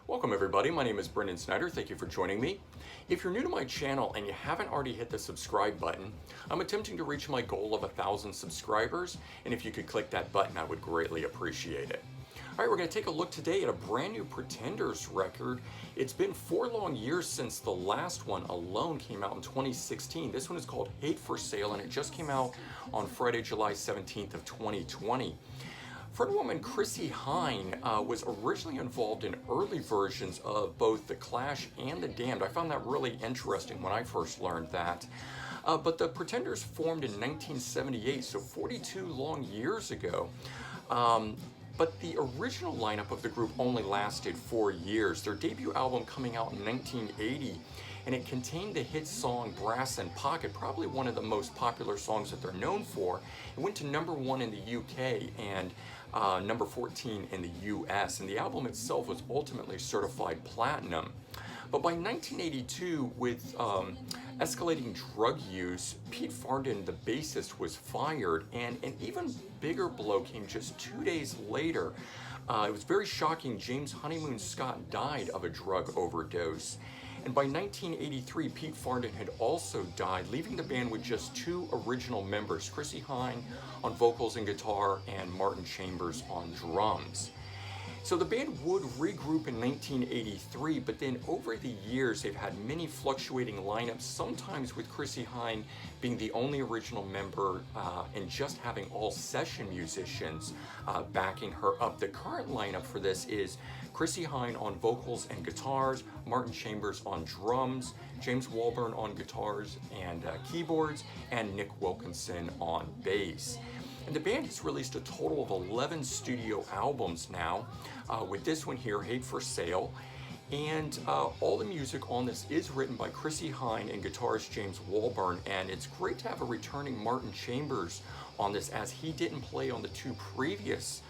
Welcome everybody, my name is Brendan Snyder, thank you for joining me. If you're new to my channel and you haven't already hit the subscribe button, I'm attempting to reach my goal of 1,000 subscribers, and if you could click that button, I would greatly appreciate it. Alright, we're going to take a look today at a brand new Pretenders record. It's been 4 long years since the last one alone came out in 2016. This one is called Hate for Sale, and it just came out on Friday, July 17th of 2020. Frontwoman Chrissie Hynde was originally involved in early versions of both The Clash and The Damned. I found that really interesting when I first learned that. But the Pretenders formed in 1978, so 42 long years ago. But the original lineup of the group only lasted 4 years. Their debut album coming out in 1980, and it contained the hit song Brass and Pocket, probably one of the most popular songs that they're known for. It went to #1 in the UK and number 14 in the US, and the album itself was ultimately certified platinum. But by 1982, with escalating drug use, Pete Farndon, the bassist, was fired, and an even bigger blow came just 2 days later. It was very shocking. James Honeymoon Scott died of a drug overdose. And by 1983, Pete Farndon had also died, leaving the band with just 2 original members, Chrissie Hynde on vocals and guitar, and Martin Chambers on drums. So the band would regroup in 1983, but then over the years they've had many fluctuating lineups, sometimes with Chrissie Hynde being the only original member and just having all session musicians backing her up. The current lineup for this is Chrissie Hynde on vocals and guitars, Martin Chambers on drums, James Walburn on guitars and keyboards, and Nick Wilkinson on bass. And the band has released a total of 11 studio albums now, with this one here, Hate for Sale. And all the music on this is written by Chrissie Hynde and guitarist James Walburn, and it's great to have a returning Martin Chambers on this, as he didn't play on the 2 previous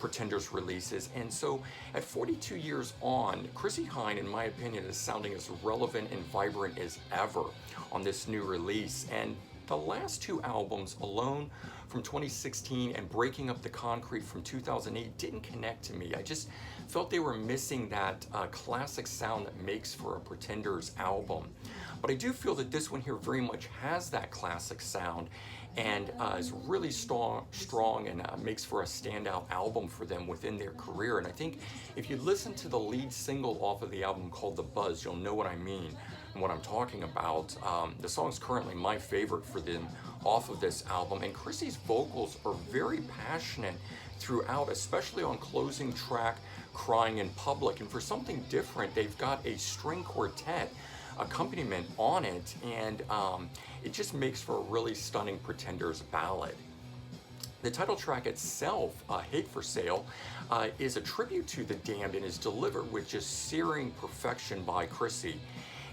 Pretenders releases. And so at 42 years on, Chrissie Hynde, in my opinion, is sounding as relevant and vibrant as ever on this new release. And the last 2 albums, Alone from 2016 and Breaking Up the Concrete from 2008, didn't connect to me. I just felt they were missing that classic sound that makes for a Pretenders album. But I do feel that this one here very much has that classic sound and is really strong and makes for a standout album for them within their career. And I think if you listen to the lead single off of the album called The Buzz, you'll know what I mean and what I'm talking about. The song's currently my favorite for them off of this album, and Chrissie's vocals are very passionate throughout, especially on closing track Crying in Public. And for something different, they've got a string quartet accompaniment on it, and it just makes for a really stunning Pretenders ballad. The title track itself, Hate for Sale, is a tribute to The Damned and is delivered with just searing perfection by Chrissie.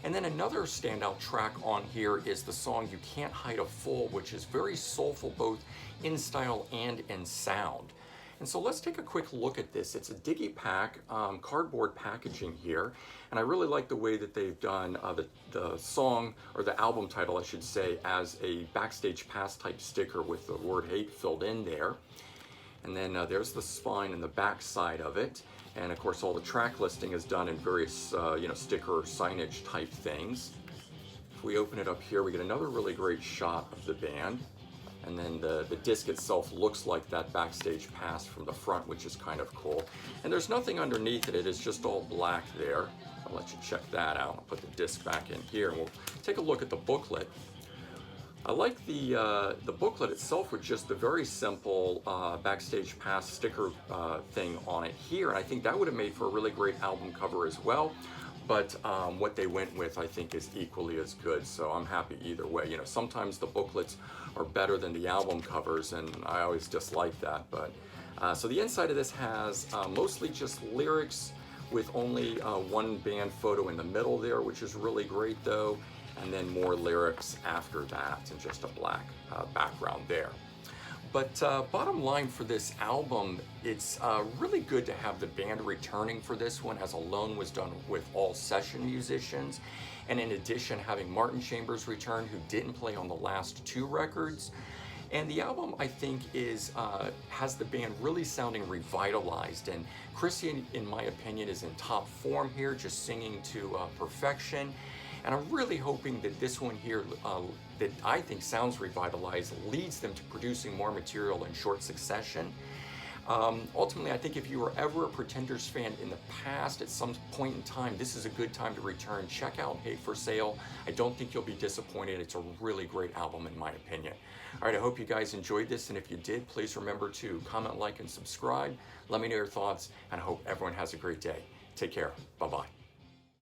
And then another standout track on here is the song You Can't Hide a Fool, which is very soulful both in style and in sound. And so let's take a quick look at this. It's a Digipack cardboard packaging here, and I really like the way that they've done the song, or the album title I should say, as a Backstage Pass type sticker with the word hate filled in there. And then there's the spine and the back side of it. And of course all the track listing is done in various sticker signage type things. If we open it up here, we get another really great shot of the band. And then the disc itself looks like that Backstage Pass from the front, which is kind of cool. And there's nothing underneath it, it is just all black there. I'll let you check that out. I'll put the disc back in here and we'll take a look at the booklet. I like the booklet itself with just the very simple Backstage Pass sticker thing on it here. And I think that would have made for a really great album cover as well. But what they went with, I think, is equally as good, so I'm happy either way. You know, sometimes the booklets are better than the album covers, and I always dislike that. But so the inside of this has mostly just lyrics with only one band photo in the middle there, which is really great though, and then more lyrics after that, and just a black background there. But bottom line for this album, it's really good to have the band returning for this one, as Alone was done with all session musicians. And in addition, having Martin Chambers return, who didn't play on the last 2 records. And the album, I think, has the band really sounding revitalized. And Chrissy, in my opinion, is in top form here, just singing to perfection. And I'm really hoping that this one here, that I think sounds revitalized, leads them to producing more material in short succession. Ultimately, I think if you were ever a Pretenders fan in the past at some point in time, this is a good time to return. Check out Hate for Sale. I don't think you'll be disappointed. It's a really great album in my opinion. All right, I hope you guys enjoyed this, and if you did, please remember to comment, like, and subscribe. Let me know your thoughts, and I hope everyone has a great day. Take care. Bye-bye.